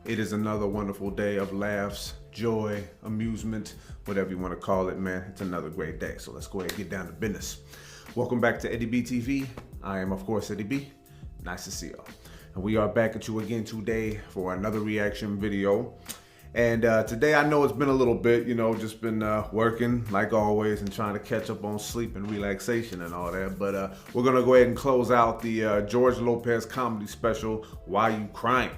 It is another wonderful day of laughs, joy, amusement, whatever you want to call it, man. It's another great day. So let's go ahead and get down to business. Welcome back to Eddie B TV. I am, of course, Eddie B. Nice to see y'all. And we are back at you again today for another reaction video. And today, I know it's been a little bit, just been working like always and trying to catch up on sleep and relaxation and all that. But we're going to go ahead and close out the George Lopez comedy special, Why You Crying?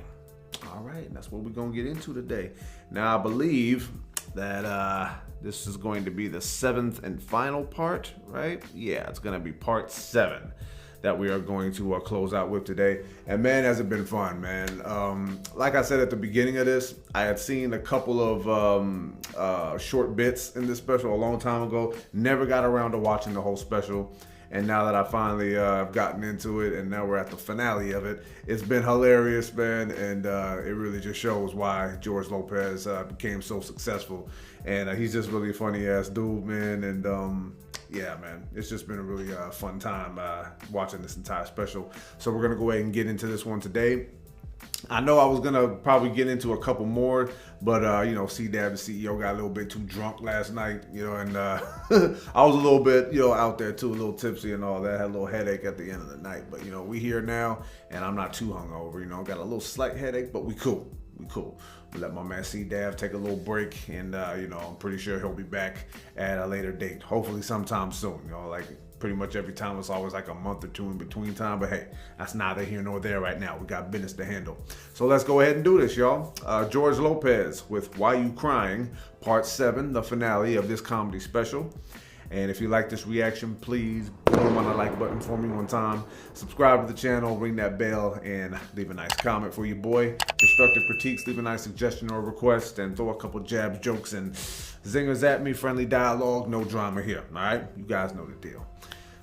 All right, that's what we're going to get into today. Now, I believe that this is going to be the 7th and final part, right? Yeah, it's going to be part 7 that we are going to close out with today. And man, has it been fun, man. Like I said at the beginning of this, I had seen a couple of short bits in this special a long time ago. Never got around to watching the whole special. And now that I finally have gotten into it and now we're at the finale of it, it's been hilarious, man. And it really just shows why George Lopez became so successful. And he's just really a funny ass dude, man. And yeah, man, it's just been a really fun time watching this entire special. So we're gonna go ahead and get into this one today. I know I was gonna probably get into a couple more, but C-Dab, the CEO, got a little bit too drunk last night, and I was a little bit, out there too, a little tipsy and all that. Had a little headache at the end of the night, but we here now, and I'm not too hungover. Got a little slight headache, but we cool. We cool. We'll let my man C-Dav take a little break, and I'm pretty sure he'll be back at a later date. Hopefully sometime soon. Like pretty much every time it's always like a month or two in between time. But hey, that's neither here nor there right now. We got business to handle. So let's go ahead and do this, y'all. George Lopez with Why You Crying, Part 7, the finale of this comedy special. And if you like this reaction, please put on the like button for me one time. Subscribe to the channel, ring that bell, and leave a nice comment for your boy. Constructive critiques, leave a nice suggestion or request, and throw a couple jabs, jokes, and zingers at me. Friendly dialogue, no drama here, all right? You guys know the deal.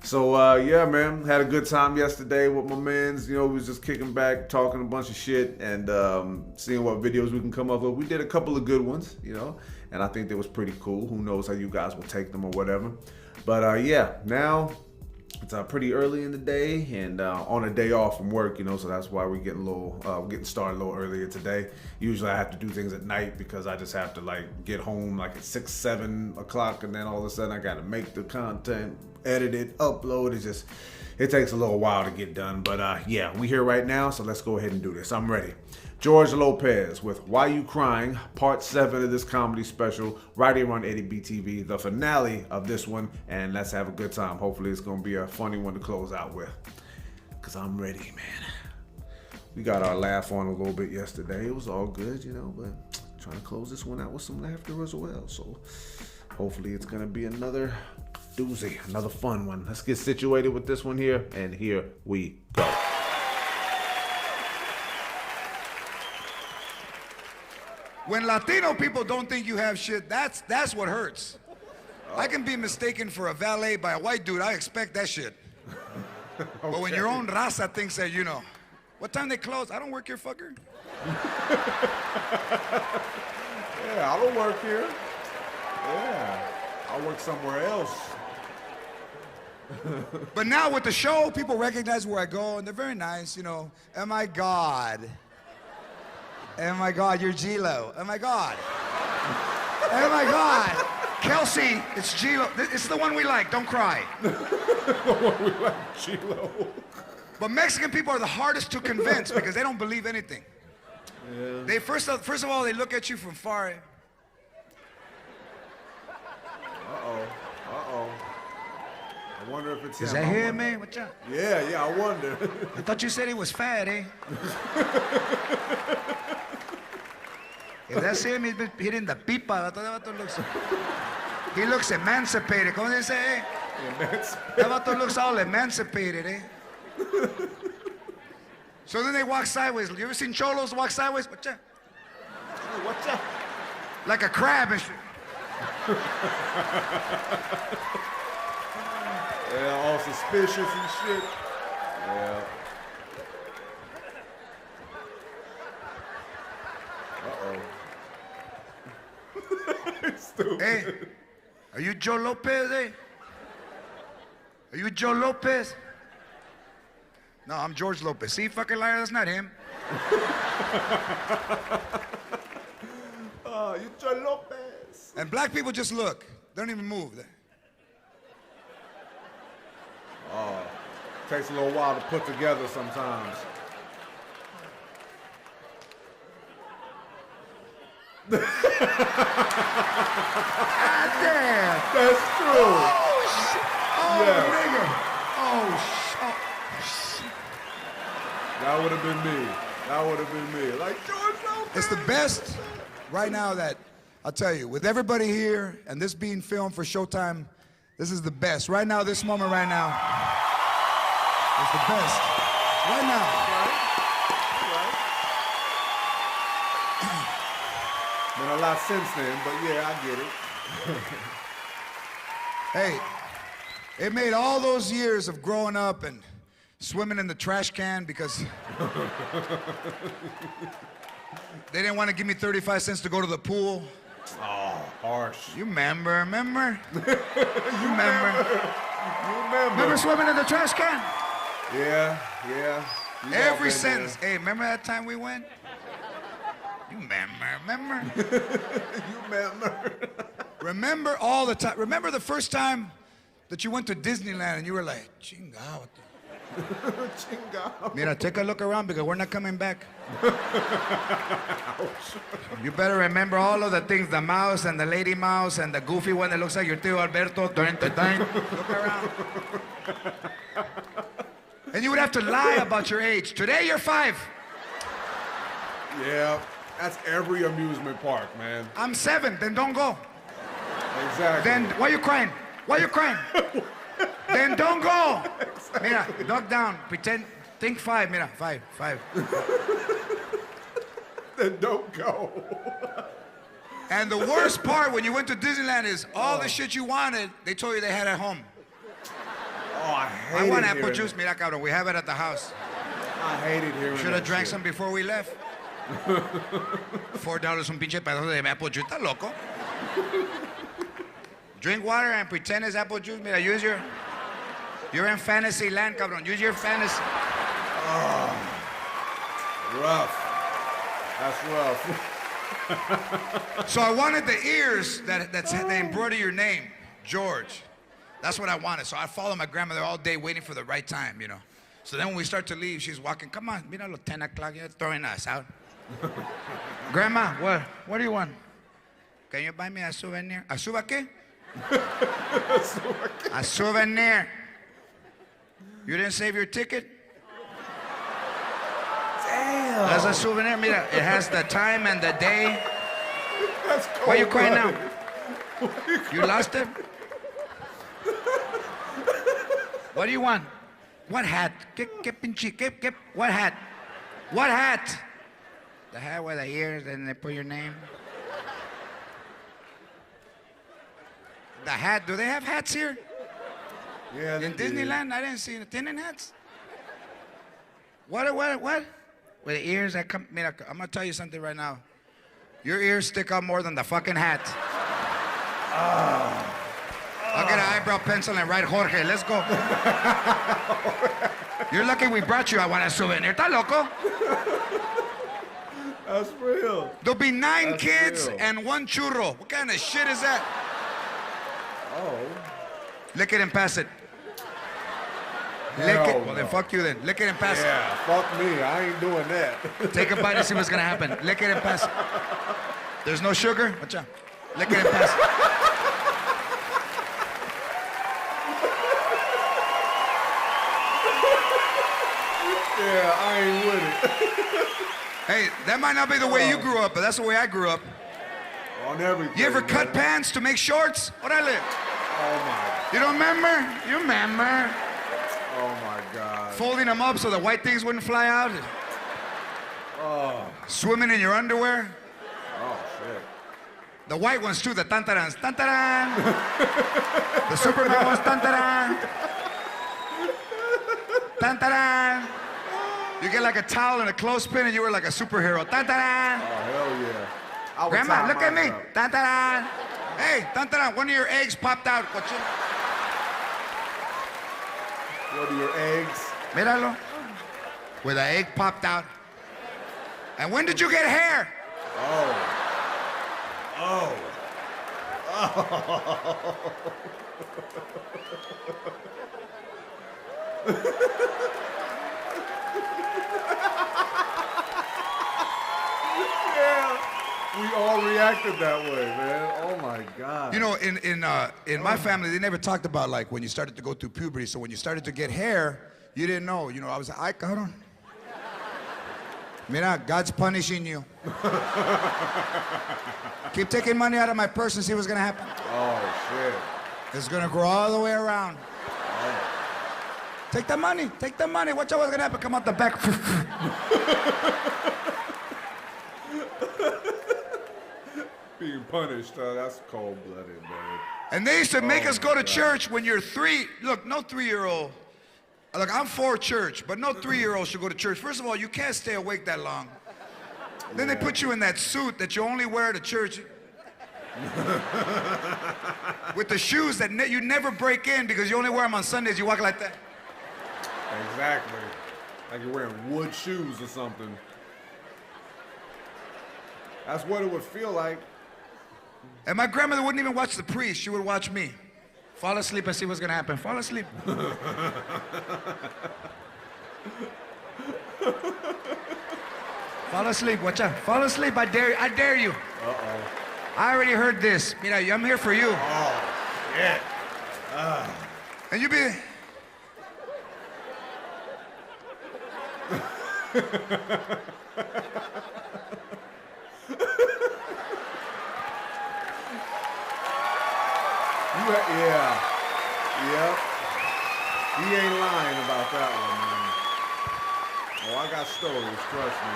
So, yeah, man, had a good time yesterday with my mans. We was just kicking back, talking a bunch of shit, and seeing what videos we can come up with. We did a couple of good ones, and I think they was pretty cool. Who knows how you guys will take them or whatever. But, yeah, now it's pretty early in the day and on a day off from work, so that's why we're getting started a little earlier today. Usually I have to do things at night because I just have to get home at 6, 7 o'clock, and then all of a sudden I got to make the content, edit it, upload. It takes a little while to get done, but yeah, we here right now, so let's go ahead and do this. I'm ready. George Lopez with Why You Crying, Part 7 of this comedy special, right here on Eddie B TV, the finale of this one, and let's have a good time. Hopefully it's gonna be a funny one to close out with, because I'm ready, man. We got our laugh on a little bit yesterday. It was all good, but trying to close this one out with some laughter as well. So hopefully it's gonna be another doozy, another fun one. Let's get situated with this one here, and here we go. When Latino people don't think you have shit, that's what hurts. I can be mistaken for a valet by a white dude. I expect that shit. Okay. But when your own raza thinks that, what time they close? I don't work here, fucker. Yeah, I don't work here. Yeah, I work somewhere else. But now with the show, people recognize where I go, and they're very nice, Oh my God. Oh my God, you're G-Lo. Oh my God. Oh my God. Kelsey, it's G-Lo. It's the one we like, don't cry. The one we like, G-Lo. But Mexican people are the hardest to convince because they don't believe anything. Yeah. They first of all, they look at you from far. I wonder if it's Is him. that him, man? What's up? Yeah, I wonder. I thought you said he was fat, eh? If that's him, he's been hitting the pipa. He looks emancipated. ¿Cómo se dice, eh? That vato looks all emancipated, eh? So then they walk sideways. You ever seen cholos walk sideways? What's up? What's up? Like a crab and shit. Yeah, all suspicious and shit. Yeah. Stupid. Hey, are you Joe Lopez, eh? Are you Joe Lopez? No, I'm George Lopez. See, fucking liar, that's not him. You Joy Lopez. And black people just look. They don't even move. Takes a little while to put together sometimes. God damn. That's true. Oh, shit. Oh, Yes. nigga. Oh, shit. That would have been me. That would have been me. Like George Lopez. It's the best right now that, I'll tell you, with everybody here and this being filmed for Showtime, this is the best. Right now, this moment right now, it's the best. Right now. Been a lot since then, but yeah, I get it. Hey, it made all those years of growing up and swimming in the trash can because they didn't want to give me 35 cents to go to the pool. Oh, harsh. You remember? You remember. Remember swimming in the trash can? Yeah. You all Every been sentence. there. Hey, remember that time we went? You remember? You remember. Remember all the time. Remember the first time that you went to Disneyland and you were like, chingao. Chingao. Mira, take a look around because we're not coming back. You better remember all of the things, the mouse and the lady mouse and the goofy one that looks like your Tío Alberto. Look around. And you would have to lie about your age. Today you're 5. Yeah, that's every amusement park, man. I'm 7, then don't go. Exactly. Then why you crying? Why you crying? Then don't go. Mira, duck down. Pretend. Think 5. Mira, 5. Then don't go. And the worst part when you went to Disneyland is all the shit you wanted, they told you they had at home. Oh, I hate I want it apple hearing juice. Mira, cabrón, we have it at the house. I hated hearing Should have that drank shit. some before we left. $4 un pinche pedazo de apple juice. ¿Estás loco? Drink water and pretend it's apple juice. Mira, you're in fantasy land, cabrón. Use your fantasy. Rough. That's rough. So I wanted the ears that they embroider your name, George. That's what I wanted. So I followed my grandmother all day waiting for the right time, you know. So then when we start to leave, she's walking, come on, mira, 10 o'clock, you're throwing us out. Grandma, what do you want? Can you buy me a souvenir? ¿A suba qué? A souvenir. You didn't save your ticket? Damn. That's a souvenir. Mira, it has the time and the day. That's cold. Why you crying now? You lost it? What do you want? What hat? What hat? What hat? The hat with the ears and they put your name. The hat, do they have hats here? Yeah, In Disneyland, I didn't see it. Tienen hats? What? With the ears that come, mira, I'm gonna tell you something right now. Your ears stick out more than the fucking hat. I'll get an eyebrow pencil and write Jorge. Let's go. You're lucky we brought you. I want a souvenir. ¿Estás loco? That's real. There'll be 9 That's kids real. and 1 churro. What kind of shit is that? Oh. Lick it and pass it. Lick Hell it. Well, then no. fuck you then. Lick it and pass Yeah, fuck me. I ain't doing that. it. Take a bite and see what's gonna happen. Lick it and pass it. There's no sugar? Watch out. Lick it and pass it. Yeah, I ain't with it. Hey, that might not be the way you grew up, but that's the way I grew up. On everything. You ever man. cut pants to make shorts? Orale. Oh my. You don't remember? You remember? Oh my God. Folding them up so the white things wouldn't fly out. Swimming in your underwear. Oh shit. The white ones too, the tantarans. Tantaran. The Superman ones, tantaran. Tantaran. You get like a towel and a clothespin and you were like a superhero. Tantaran. Oh hell yeah. I would Grandma, tie look at mine me. up. Tantaran. Hey, tantaran, one of your eggs popped out. Coche. What are your eggs? Míralo. Where the egg popped out. And when did you get hair? Oh. Yeah, we all reacted that way, man. Oh my God. You know, in my family, they never talked about like when you started to go through puberty. So when you started to get hair, you didn't know. You know, I was like, ay, cabrón. Mira, God's punishing you. Keep taking money out of my purse and see what's gonna happen. Oh shit. It's gonna grow all the way around. Oh. Take the money, take the money. Watch out what's gonna happen. Come out the back. Being punished, that's cold-blooded, man. And they used to make us go to church when you're 3. Look, no 3-year-old. Look, I'm for church, but no 3-year-old should go to church. First of all, you can't stay awake that long. Then they put you in that suit that you only wear to church. With the shoes that you never break in because you only wear them on Sundays. You walk like that. Exactly. Like you're wearing wood shoes or something. That's what it would feel like. And my grandmother wouldn't even watch the priest. She would watch me. Fall asleep and see what's gonna happen. Fall asleep. Fall asleep, watch out. Fall asleep, I dare you. Uh-oh. I already heard this. Mira, I'm here for you. Oh, shit. And you be... Yeah. Yep. He ain't lying about that one, man. Oh, I got stories, trust me.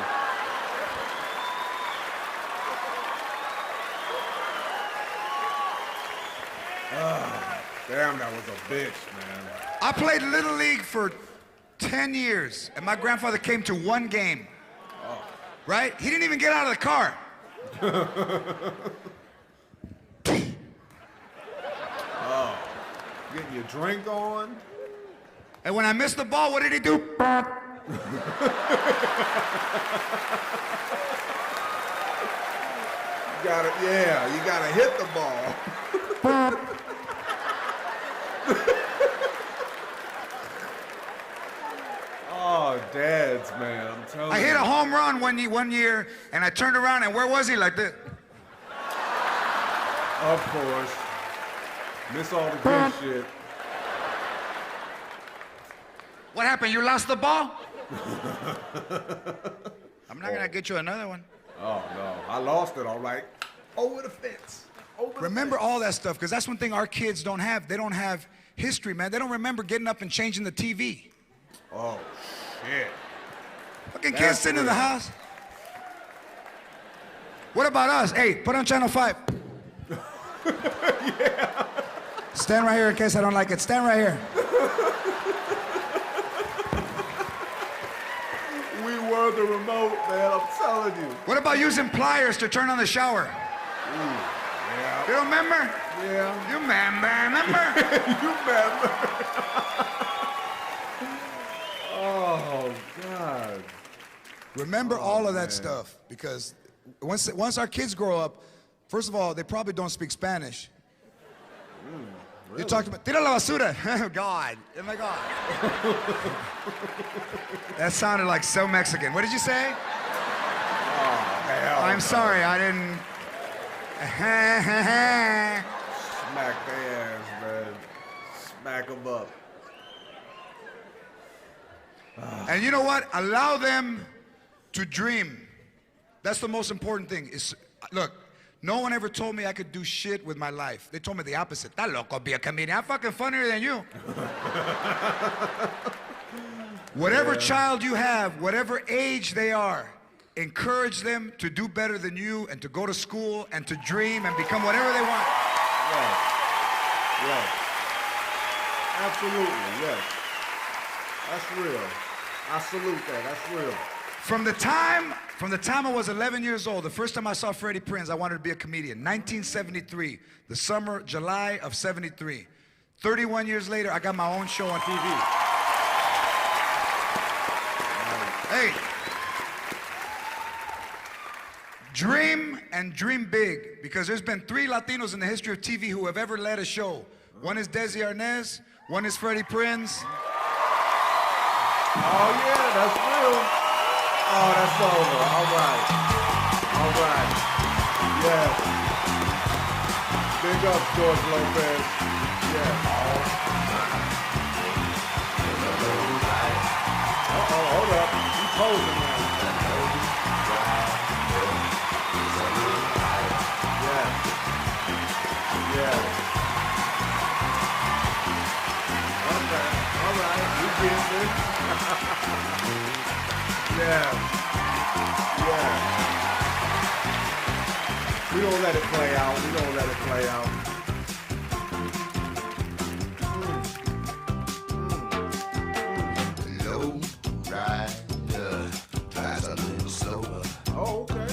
Damn, that was a bitch, man. I played Little League for 10 years, and my grandfather came to one game. Oh. Right? He didn't even get out of the car. Getting your drink on. And when I missed the ball, what did he do? You gotta hit the ball. Oh, dads, man, I'm telling you. I hit a home run one year, and I turned around, and where was he? Like this. Of course. Miss all the good shit. What happened? You lost the ball? I'm not gonna get you another one. Oh, no. I lost it, all right. Over the fence. Remember all that stuff, because that's one thing our kids don't have. They don't have history, man. They don't remember getting up and changing the TV. Oh, shit. Fucking kids sitting in the house. What about us? Hey, put on channel 5. Yeah. Stand right here in case I don't like it. Stand right here. We were the remote, man, I'm telling you. What about using pliers to turn on the shower? Ooh, yeah. You remember? Yeah. You remember? You remember. Oh, God. Remember all of that stuff, because once our kids grow up, first of all, they probably don't speak Spanish. Really? You talked about, tira la basura. Oh, God. Oh, my God. That sounded like so Mexican. What did you say? Oh, hell I'm no. sorry, I didn't. Smack their ass, man. Smack them up. And you know what? Allow them to dream. That's the most important thing. Look, no one ever told me I could do shit with my life. They told me the opposite. That loco, be a comedian. I'm fucking funnier than you. Whatever child you have, whatever age they are, encourage them to do better than you and to go to school and to dream and become whatever they want. Yes. Yes. Absolutely, yes. That's real. I salute that. That's real. From the time I was 11 years old, the first time I saw Freddie Prinze, I wanted to be a comedian. 1973, the summer, July of 73. 31 years later, I got my own show on TV. Hey, Dream and dream big, because there's been 3 Latinos in the history of TV who have ever led a show. One is Desi Arnaz, one is Freddie Prinze. Oh yeah, that's real. Oh, that's over. All right. All right. Yes. Big up, George Lopez. Yes. Uh-oh, hold up. He's posing now. Yes. Yes. Okay. All right. We get this. Yeah. Yeah. We don't let it play out. We don't let it play out. Low rider, drives a little slower. Oh, okay.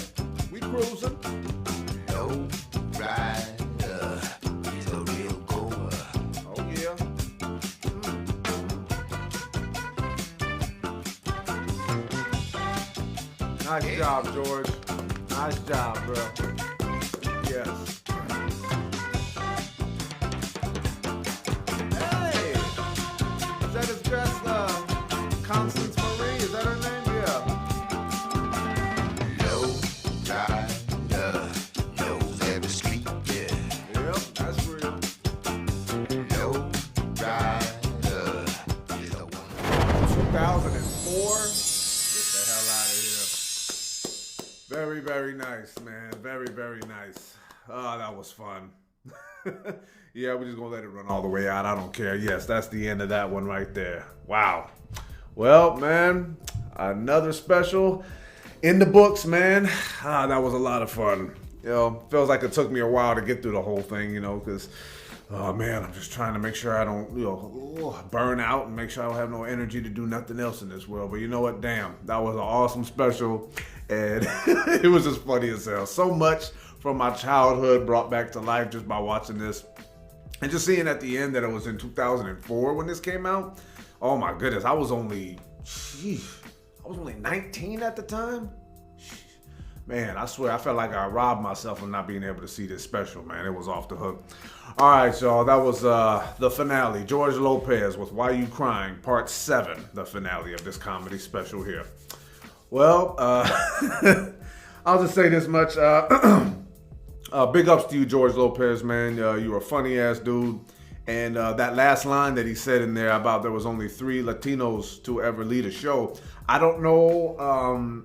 We cruising. Low rider, he's a real goer. Oh, yeah. Nice job, George. Nice job, bro. Yes. Hey! Is that his dress, Constance Marie? Is that her name? Yeah. Low rider, knows every street, yeah. Yep, that's real. Low rider, is the one. 2004? Get the hell out of here. Very, very nice, man. Very, very nice. Oh, that was fun. Yeah, we're just gonna let it run all the way out. I don't care. Yes, that's the end of that one right there. Wow. Well, man, another special in the books, man. Ah, that was a lot of fun. You know, feels like it took me a while to get through the whole thing, you know, because, oh man, I'm just trying to make sure I don't, you know, burn out and make sure I don't have no energy to do nothing else in this world. But you know what? Damn, that was an awesome special. And it was just funny as hell. So much from my childhood brought back to life just by watching this. And just seeing at the end that it was in 2004 when this came out. Oh my goodness, I was only 19 at the time. Man, I swear, I felt like I robbed myself of not being able to see this special, man. It was off the hook. All right, y'all, that was the finale. George Lopez with Why You Crying, Part 7, the finale of this comedy special here. Well, I'll just say this much. Big ups to you, George Lopez, man. You're a funny-ass dude. And that last line that he said in there about there was only 3 Latinos to ever lead a show, I don't know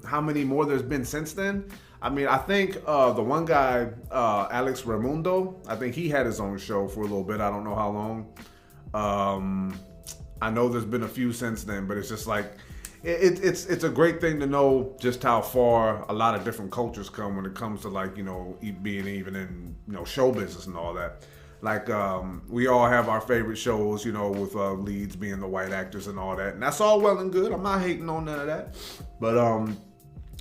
how many more there's been since then. I mean, I think the one guy, Alex Raimundo, I think he had his own show for a little bit. I don't know how long. I know there's been a few since then, but it's just like, it's a great thing to know just how far a lot of different cultures come when it comes to, like, you know, being even in, you know, show business and all that. Like, we all have our favorite shows, you know, with leads being the white actors and all that. And that's all well and good. I'm not hating on none of that. But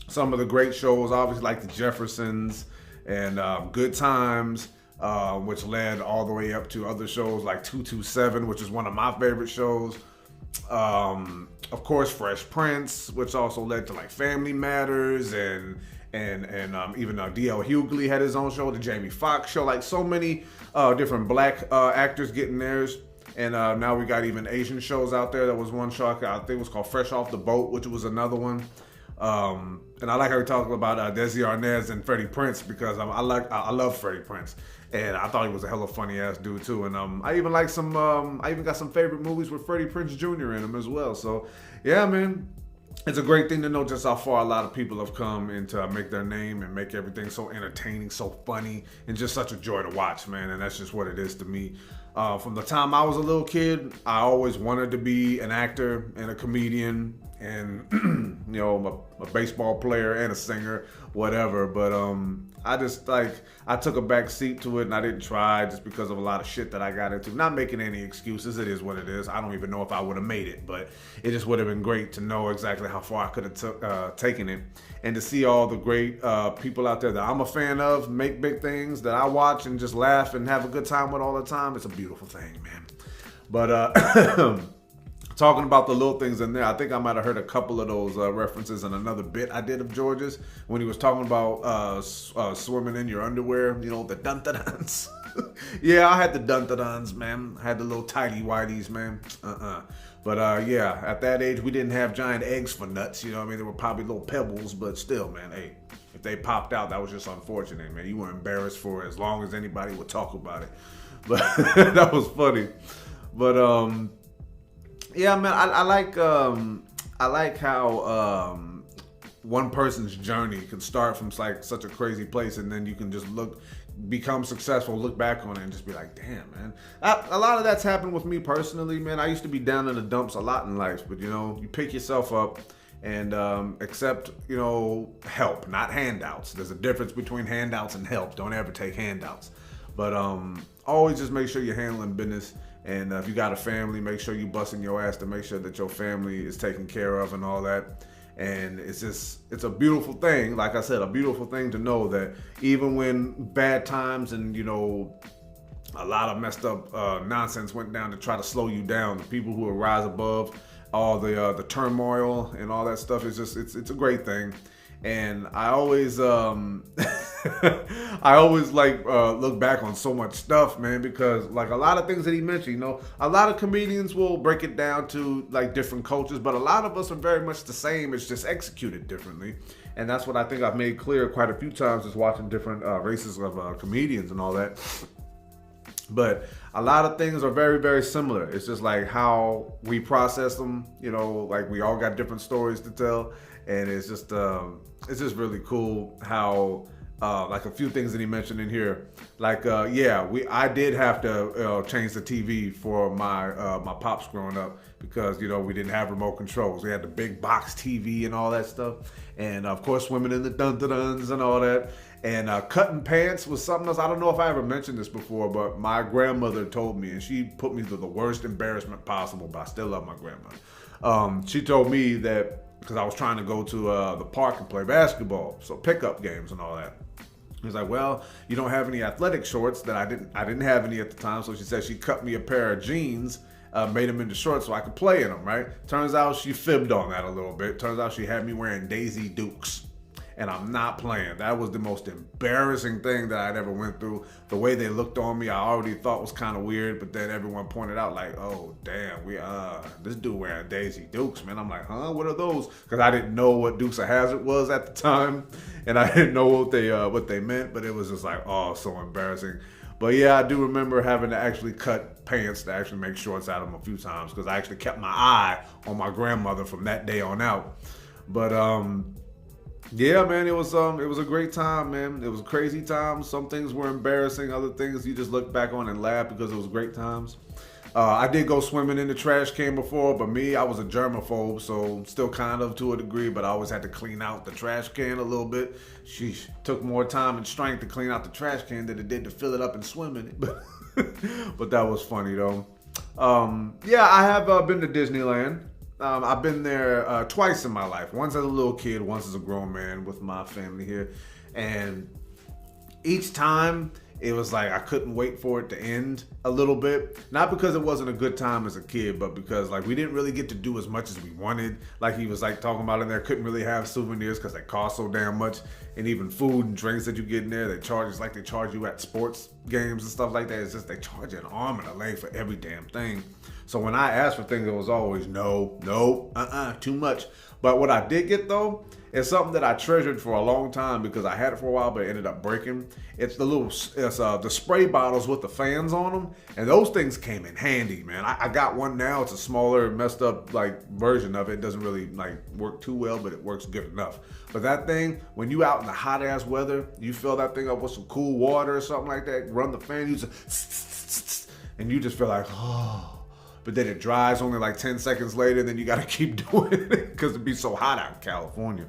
some of the great shows, obviously, like The Jeffersons and Good Times, which led all the way up to other shows like 227, which is one of my favorite shows. Of course, Fresh Prince, which also led to like Family Matters, and even D.L. Hughley had his own show, the Jamie Foxx show. Like, so many different black actors getting theirs. And now we got even Asian shows out there. There was one show, I think it was called Fresh Off the Boat, which was another one. And I like how we talking about Desi Arnaz and Freddie Prinze, because I love Freddie Prinze, and I thought he was a hella funny ass dude too. And I even like some, I even got some favorite movies with Freddie Prinze Jr. in them as well. So yeah, man, it's a great thing to know just how far a lot of people have come and to make their name and make everything so entertaining, so funny, and just such a joy to watch, man. And that's just what it is to me. From the time I was a little kid, I always wanted to be an actor and a comedian and, you know, a baseball player and a singer, whatever. But I just, like, I took a back seat to it and I didn't try just because of a lot of shit that I got into. Not making any excuses. It is what it is. I don't even know if I would have made it, but it just would have been great to know exactly how far I could have taken it, and to see all the great people out there that I'm a fan of make big things that I watch and just laugh and have a good time with all the time. It's a beautiful thing, man. But talking about the little things in there, I think I might have heard a couple of those references in another bit I did of George's when he was talking about swimming in your underwear, the dun-da-duns. Yeah, I had the dun-da-duns, man. I had the little tighty-whities, man. But yeah, at that age, we didn't have giant eggs for nuts, They were probably little pebbles, but still, man, hey, if they popped out, that was just unfortunate, man. You were embarrassed for as long as anybody would talk about it. But that was funny. But, yeah, man, I like how one person's journey can start from like such a crazy place, and then you can just become successful, look back on it, and just be like, damn, man. A lot of that's happened with me personally, man. I used to be down in the dumps a lot in life, but you pick yourself up and accept, help, not handouts. There's a difference between handouts and help. Don't ever take handouts, but always just make sure you're handling business. And if you got a family, make sure you busting your ass to make sure that your family is taken care of and all that. And it's a beautiful thing. Like I said, a beautiful thing to know that even when bad times and, a lot of messed up nonsense went down to try to slow you down, the people who will rise above all the turmoil and all that stuff, it's a great thing. And I always look back on so much stuff, man, because like a lot of things that he mentioned, a lot of comedians will break it down to like different cultures, but a lot of us are very much the same. It's just executed differently. And that's what I think I've made clear quite a few times, is watching different races of comedians and all that. But a lot of things are very, very similar. It's just like how we process them, like we all got different stories to tell. And it's just really cool how like a few things that he mentioned in here, like I did have to change the TV for my pops growing up, because we didn't have remote controls. We had the big box TV and all that stuff, and of course swimming in the dun-da-duns and all that. And cutting pants was something else. I don't know if I ever mentioned this before, but my grandmother told me, and she put me through the worst embarrassment possible, but I still love my grandmother. She told me that, because I was trying to go to the park and play basketball, so pickup games and all that. He's like, well, you don't have any athletic shorts. That I didn't have any at the time, so she said she cut me a pair of jeans, made them into shorts so I could play in them, right? Turns out she fibbed on that a little bit. Turns out she had me wearing Daisy Dukes. And I'm not playing. That was the most embarrassing thing that I'd ever went through. The way they looked on me, I already thought was kind of weird, but then everyone pointed out like, oh, damn, this dude wearing Daisy Dukes, man. I'm like, huh, what are those? Because I didn't know what Dukes of Hazzard was at the time, and I didn't know what they meant, but it was just like, oh, so embarrassing. But yeah, I do remember having to actually cut pants to actually make shorts out of them a few times, because I actually kept my eye on my grandmother from that day on out. But yeah, man, it was a great time, man. It was a crazy time. Some things were embarrassing. Other things you just look back on and laugh because it was great times. I did go swimming in the trash can before, but I was a germaphobe, so still kind of to a degree, but I always had to clean out the trash can a little bit. Sheesh, took more time and strength to clean out the trash can than it did to fill it up and swim in it. But that was funny, though. Yeah, I have been to Disneyland. I've been there twice in my life. Once as a little kid, once as a grown man with my family here. And each time, it was like I couldn't wait for it to end a little bit. Not because it wasn't a good time as a kid, but because like we didn't really get to do as much as we wanted. Like he was like talking about in there, couldn't really have souvenirs because they cost so damn much. And even food and drinks that you get in there, they charge you at sports games and stuff like that. It's just they charge you an arm and a leg for every damn thing. So when I asked for things, it was always no, too much. But what I did get though, is something that I treasured for a long time because I had it for a while, but it ended up breaking. It's the spray bottles with the fans on them, and those things came in handy, man. I got one now. It's a smaller, messed up like version of it. It doesn't really like work too well, but it works good enough. But that thing, when you out in the hot ass weather, you fill that thing up with some cool water or something like that. Run the fan, and you just feel like, oh. But then it dries only like 10 seconds later, and then you got to keep doing it because it be so hot out in California.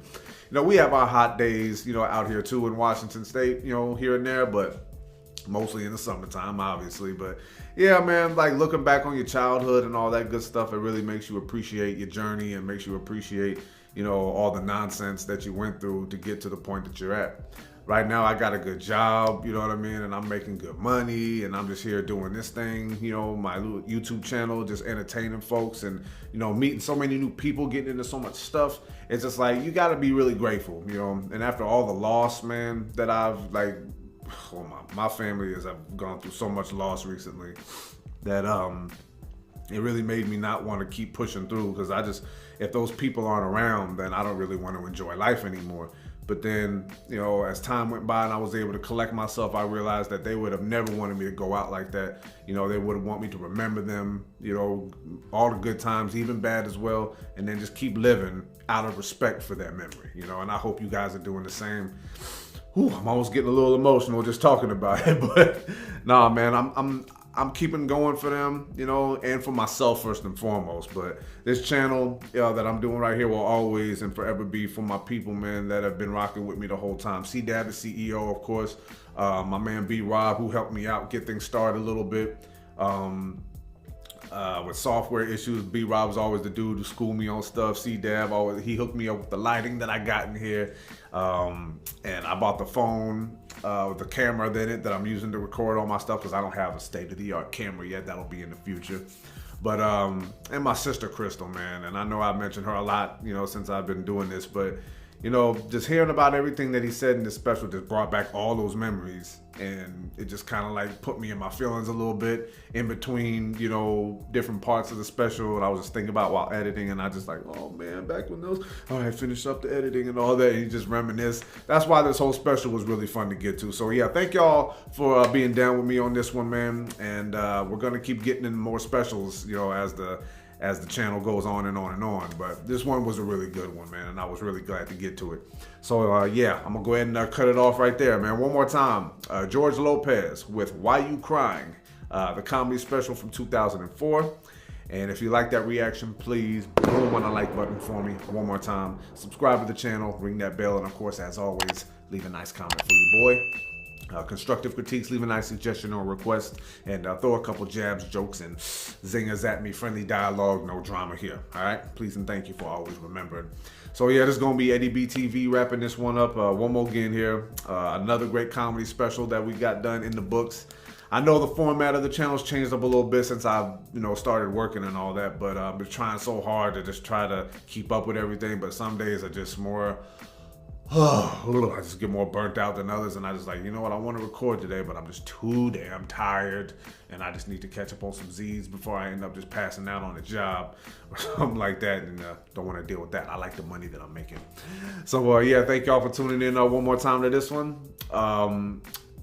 We have our hot days, out here too in Washington State, here and there, but mostly in the summertime, obviously. But yeah, man, like looking back on your childhood and all that good stuff, it really makes you appreciate your journey and makes you appreciate, you know, all the nonsense that you went through to get to the point that you're at. Right now, I got a good job, you know what I mean? And I'm making good money, and I'm just here doing this thing, you know, my little YouTube channel, just entertaining folks and, you know, meeting so many new people, getting into so much stuff. It's just like, you got to be really grateful, you know? And after all the loss, man, that I've, like, oh my family has gone through so much loss recently that it really made me not want to keep pushing through, because if those people aren't around, then I don't really want to enjoy life anymore. But then, you know, as time went by and I was able to collect myself, I realized that they would have never wanted me to go out like that. You know, they would want me to remember them, you know, all the good times, even bad as well, and then just keep living out of respect for their memory, you know, and I hope you guys are doing the same. Whew, I'm almost getting a little emotional just talking about it, but nah, man, I'm keeping going for them, you know, and for myself first and foremost. But this channel that I'm doing right here will always and forever be for my people, man, that have been rocking with me the whole time. C-Dab, the CEO, of course. My man B-Rob, who helped me out, get things started a little bit. With software issues, B-Rob was always the dude who schooled me on stuff. C-Dab, he hooked me up with the lighting that I got in here. And I bought the phone with the camera in it that I'm using to record all my stuff, because I don't have a state-of-the-art camera yet. That'll be in the future. But, and my sister Crystal, man. And I know I've mentioned her a lot, you know, since I've been doing this. But, you know, just hearing about everything that he said in this special just brought back all those memories. And it just kind of like put me in my feelings a little bit in between, you know, different parts of the special. And I was just thinking about while editing, and I just like, oh man, back when those, all right, finish up the editing and all that. And you just reminisce. That's why this whole special was really fun to get to. So yeah, thank y'all for being down with me on this one, man. And we're going to keep getting in more specials, you know, as the channel goes on and on and on. But this one was a really good one, man, and I was really glad to get to it. So yeah, I'm gonna go ahead and cut it off right there, man. One more time, George Lopez with Why You Crying, the comedy special from 2004. And if you like that reaction, please boom on the like button for me one more time. Subscribe to the channel, ring that bell, and of course, as always, leave a nice comment for your boy. Constructive critiques, leave a nice suggestion or request, and throw a couple jabs, jokes, and zingers at me. Friendly dialogue, no drama here. All right, please and thank you for always remembering. So yeah, this is gonna be Eddie B TV wrapping this one up. One more again here, another great comedy special that we got done in the books. I know the format of the channel's changed up a little bit since I've, you know, started working and all that, but I've been trying so hard to just try to keep up with everything. But some days are just more, I just get more burnt out than others, and I just like, you know what, I want to record today, but I'm just too damn tired, and I just need to catch up on some Z's before I end up just passing out on a job or something like that, and don't want to deal with that. I like the money that I'm making. So yeah, thank y'all for tuning in one more time to this one.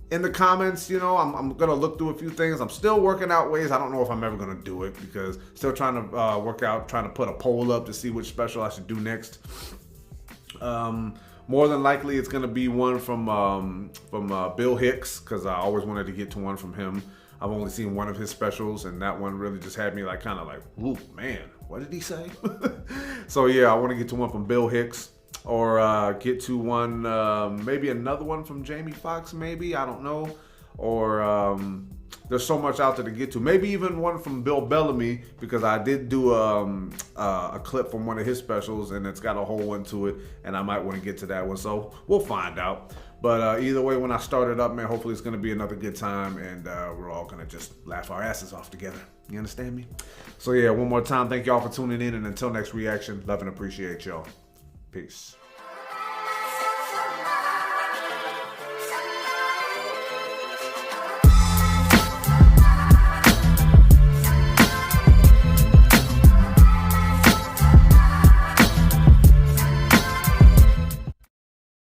In the comments, you know, I'm gonna look through a few things. I'm still working out ways. I don't know if I'm ever gonna do it, because still trying to work out, trying to put a poll up to see which special I should do next. More than likely, it's going to be one from Bill Hicks, because I always wanted to get to one from him. I've only seen one of his specials, and that one really just had me like kind of like, ooh, man, what did he say? So yeah, I want to get to one from Bill Hicks, or get to one, maybe another one from Jamie Foxx, maybe, I don't know. Or there's so much out there to get to. Maybe even one from Bill Bellamy, because I did do a clip from one of his specials, and it's got a whole one to it, and I might want to get to that one. So we'll find out. But either way, when I start it up, man, hopefully it's going to be another good time, and we're all going to just laugh our asses off together. You understand me? So yeah, one more time, thank y'all for tuning in, and until next reaction, love and appreciate y'all. Peace.